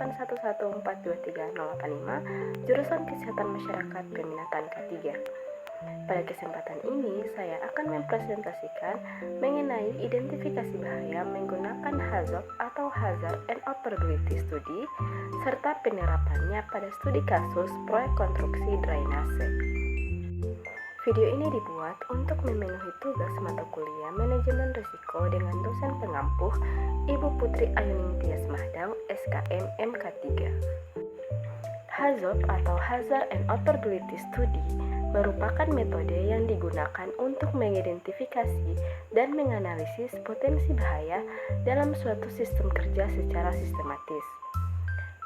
811423085 jurusan Kesehatan Masyarakat Peminatan K3. Pada kesempatan ini, saya akan mempresentasikan mengenai identifikasi bahaya menggunakan HAZOP atau Hazard and Operability Study, serta penerapannya pada studi kasus proyek konstruksi drainase. Video ini dibuat untuk memenuhi tugas mata kuliah Manajemen Risiko dengan dosen pengampuh Ibu Putri Ayuning Tias Mahdang, SKM MK3. HAZOP atau Hazard and Operability Study merupakan metode yang digunakan untuk mengidentifikasi dan menganalisis potensi bahaya dalam suatu sistem kerja secara sistematis.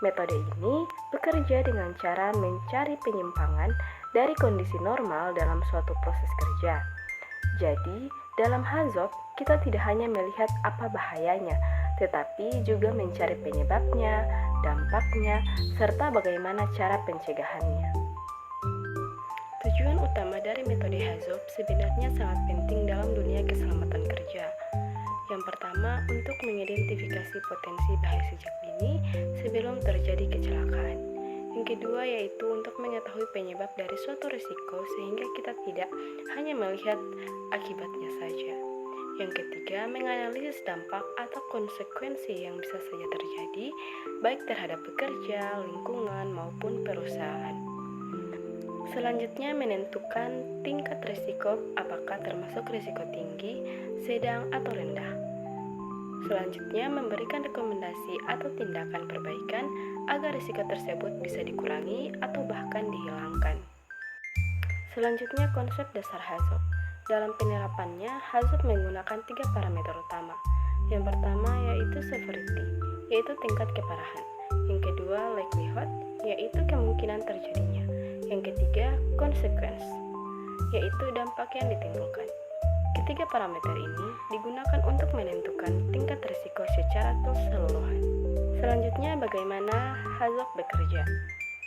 Metode ini bekerja dengan cara mencari penyimpangan dari kondisi normal dalam suatu proses kerja. Jadi, dalam HAZOP, kita tidak hanya melihat apa bahayanya, tetapi juga mencari penyebabnya, dampaknya, serta bagaimana cara pencegahannya. Tujuan utama dari metode HAZOP sebenarnya sangat penting dalam dunia keselamatan kerja. Yang pertama, untuk mengidentifikasi potensi bahaya sejak dini sebelum terjadi kecelakaan. Yang kedua, yaitu untuk mengetahui penyebab dari suatu risiko sehingga kita tidak hanya melihat akibatnya saja. Yang ketiga, menganalisis dampak atau konsekuensi yang bisa saja terjadi, baik terhadap pekerja, lingkungan, maupun perusahaan. Selanjutnya, menentukan tingkat risiko, apakah termasuk risiko tinggi, sedang, atau rendah. Selanjutnya, memberikan rekomendasi atau tindakan perbaikan agar risiko tersebut bisa dikurangi atau bahkan dihilangkan. Selanjutnya, konsep dasar HAZOP. Dalam penerapannya, HAZOP menggunakan 3 parameter utama. Yang pertama yaitu severity, yaitu tingkat keparahan. Yang kedua, likelihood, yaitu kemungkinan terjadinya. Yang ketiga, consequence, yaitu dampak yang ditimbulkan. Ketiga parameter ini digunakan untuk menentukan tingkat risiko secara keseluruhan. Selanjutnya, bagaimana HAZOP bekerja?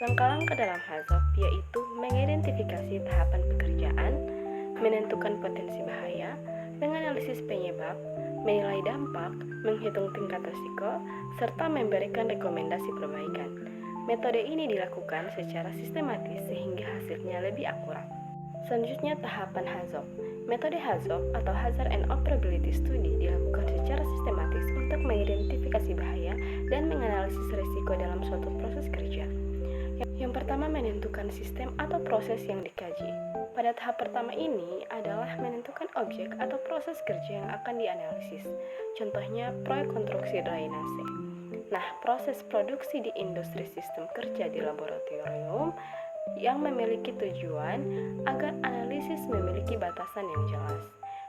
Langkah-langkah dalam HAZOP yaitu mengidentifikasi tahapan pekerjaan, menentukan potensi bahaya, menganalisis penyebab, menilai dampak, menghitung tingkat risiko, serta memberikan rekomendasi perbaikan. Metode ini dilakukan secara sistematis sehingga hasilnya lebih akurat. Selanjutnya, tahapan HAZOP. Metode HAZOP atau Hazard and Operability Study dilakukan secara sistematis untuk mengidentifikasi bahaya dan menganalisis risiko dalam suatu proses kerja. Yang pertama, menentukan sistem atau proses yang dikaji. Pada tahap pertama ini adalah menentukan objek atau proses kerja yang akan dianalisis. Contohnya, proyek konstruksi drainase. Nah, proses produksi di industri sistem kerja di laboratorium yang memiliki tujuan agar analisis memiliki batasan yang jelas.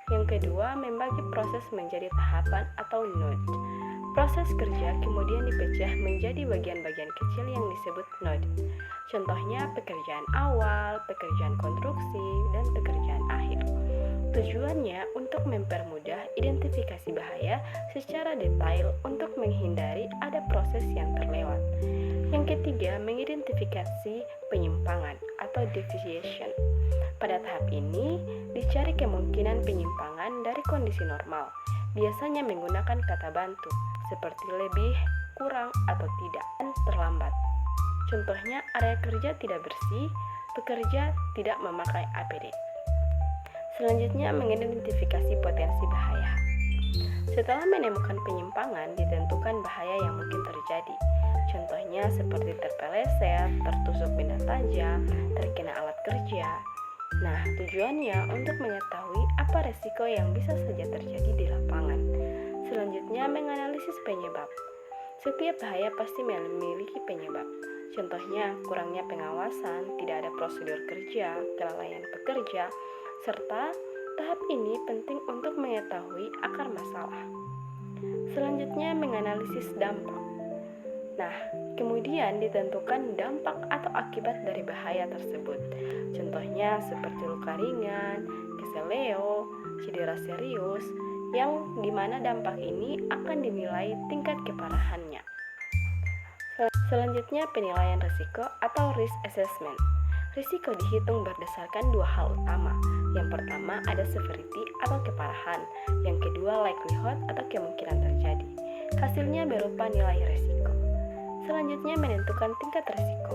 Yang kedua, membagi proses menjadi tahapan atau node. Proses kerja kemudian dipecah menjadi bagian-bagian kecil yang disebut node. Contohnya, pekerjaan awal, pekerjaan konstruksi, dan pekerjaan akhir. Tujuannya untuk mempermudah identifikasi bahaya secara detail untuk menghindari ada proses yang terlewat. Yang ketiga, mengidentifikasi penyimpangan atau deviation. Pada tahap ini, dicari kemungkinan penyimpangan dari kondisi normal, biasanya menggunakan kata bantu, seperti lebih, kurang, atau tidak, dan terlambat. Contohnya, area kerja tidak bersih, pekerja tidak memakai APD. Selanjutnya, mengidentifikasi potensi bahaya. Setelah menemukan penyimpangan, ditentukan bahaya yang mungkin terjadi. Contohnya seperti terpeleset, tertusuk benda tajam, terkena alat kerja. Nah, tujuannya untuk mengetahui apa resiko yang bisa saja terjadi di lapangan. Selanjutnya, menganalisis penyebab. Setiap bahaya pasti memiliki penyebab. Contohnya, kurangnya pengawasan, tidak ada prosedur kerja, kelalaian pekerja, serta tahap ini penting untuk mengetahui akar masalah. Selanjutnya, menganalisis dampak. Nah, kemudian ditentukan dampak atau akibat dari bahaya tersebut. Contohnya seperti luka ringan, keseleo, cedera serius, yang dimana dampak ini akan dinilai tingkat keparahannya. Selanjutnya, penilaian risiko atau risk assessment. Risiko dihitung berdasarkan 2 hal utama. Yang pertama ada severity atau keparahan, yang kedua likelihood atau kemungkinan terjadi. Hasilnya berupa nilai risiko. Selanjutnya menentukan tingkat risiko.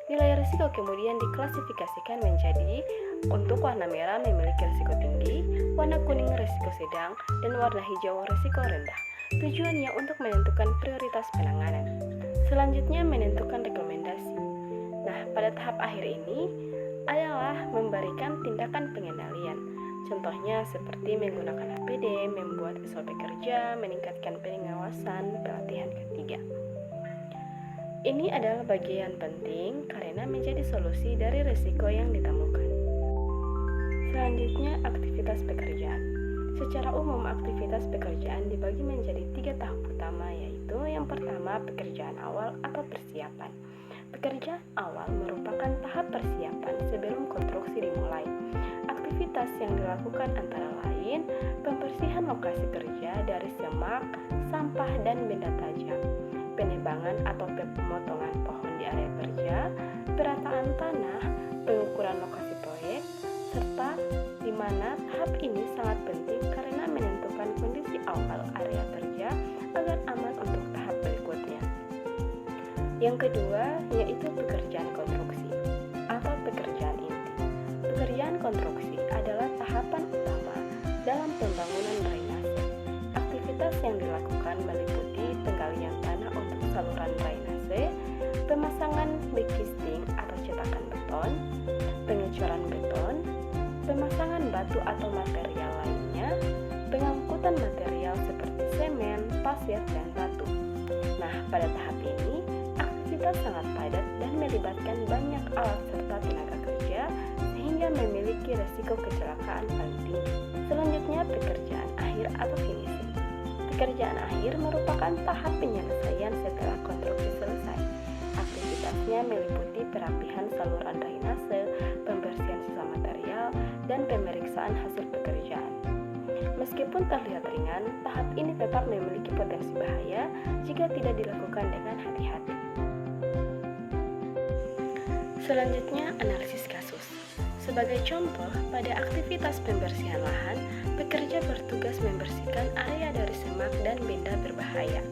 Nilai risiko kemudian diklasifikasikan menjadi untuk warna merah memiliki risiko tinggi, warna kuning risiko sedang, dan warna hijau risiko rendah. Tujuannya untuk menentukan prioritas penanganan. Selanjutnya menentukan rekomendasi. Nah, pada tahap akhir ini adalah memberikan tindakan pengendalian. Contohnya seperti menggunakan APD, membuat SOP kerja, meningkatkan pengawasan, pelatihan ketiga. Ini adalah bagian penting karena menjadi solusi dari risiko yang ditemukan. Selanjutnya, aktivitas pekerjaan. Secara umum, aktivitas pekerjaan dibagi menjadi 3 tahap utama, yaitu yang pertama, pekerjaan awal atau persiapan. Pekerjaan awal merupakan tahap persiapan sebelum konstruksi dimulai. Aktivitas yang dilakukan antara lain, pembersihan lokasi kerja dari semak, sampah, dan benda tajam, penebangan atau pemotongan pohon di area kerja, perataan tanah, pengukuran lokasi proyek, serta di mana tahap ini sangat penting karena menentukan kondisi awal area kerja agar aman untuk tahap berikutnya. Yang kedua yaitu pekerjaan konstruksi atau pekerjaan inti. Pekerjaan konstruksi adalah tahapan utama dalam pembangunan drainase. Aktivitas yang dilakukan meliputi penggalian tanah untuk saluran drainase, pemasangan backcasting atau cetakan beton, pengecoran beton, pemasangan batu atau material lainnya, pengangkutan material seperti semen, pasir, dan batu. Nah, pada tahap ini, aktivitas sangat padat dan melibatkan banyak alat serta tenaga kerja sehingga memiliki resiko kecelakaan paling tinggi. Selanjutnya, pekerjaan akhir atau finishing. Pekerjaan akhir merupakan tahap penyelesaian setelah konstruksi selesai. Aktivitasnya meliputi perapihan saluran drainase, pembersihan sisa material, dan pemeriksaan hasil pekerjaan. Meskipun terlihat ringan, tahap ini tetap memiliki potensi bahaya jika tidak dilakukan dengan hati-hati. Selanjutnya, analisis kasus. Sebagai contoh, pada aktivitas pembersihan lahan, pekerja bertugas membersihkan area dari semak dan benda berbahaya.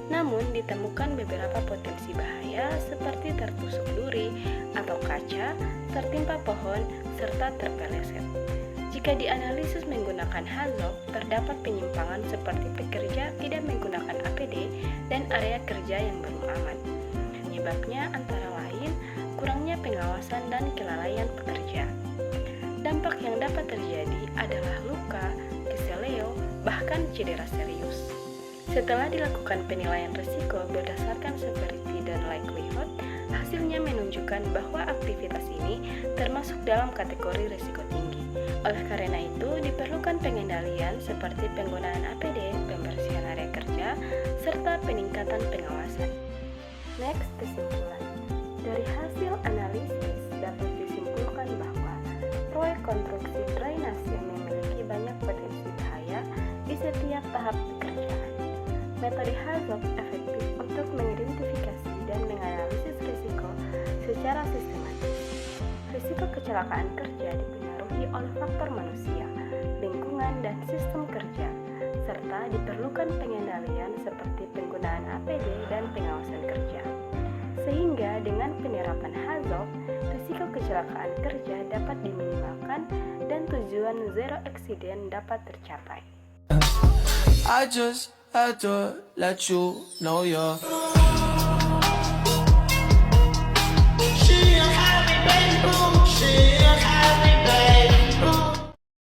Namun, ditemukan beberapa potensi bahaya seperti tertusuk duri atau kaca, tertimpa pohon, serta terpeleset. Jika dianalisis menggunakan HAZOP, terdapat penyimpangan seperti pekerja tidak menggunakan APD dan area kerja yang belum aman. Penyebabnya antara lain kurangnya pengawasan dan kelalaian pekerja. Dampak yang dapat terjadi adalah luka, keseleo, bahkan cedera serius. Setelah dilakukan penilaian risiko berdasarkan severity dan likelihood, hasilnya menunjukkan bahwa aktivitas ini termasuk dalam kategori risiko tinggi. Oleh karena itu, diperlukan pengendalian seperti penggunaan APD, pembersihan area kerja, serta peningkatan pengawasan. Next, kesimpulan. Dari hasil analisis dapat disimpulkan bahwa proyek konstruksi drainase memiliki banyak potensi bahaya di setiap tahap pekerjaan. Metode HAZOP efektif untuk mengidentifikasi dan menganalisis risiko secara sistematis. Risiko kecelakaan kerja dipengaruhi oleh faktor manusia, lingkungan, dan sistem kerja, serta diperlukan pengendalian seperti penggunaan APD dan pengawasan kerja. Sehingga dengan penerapan HAZOP, risiko kecelakaan kerja dapat diminimalkan dan tujuan zero accident dapat tercapai. I just had to let you know you're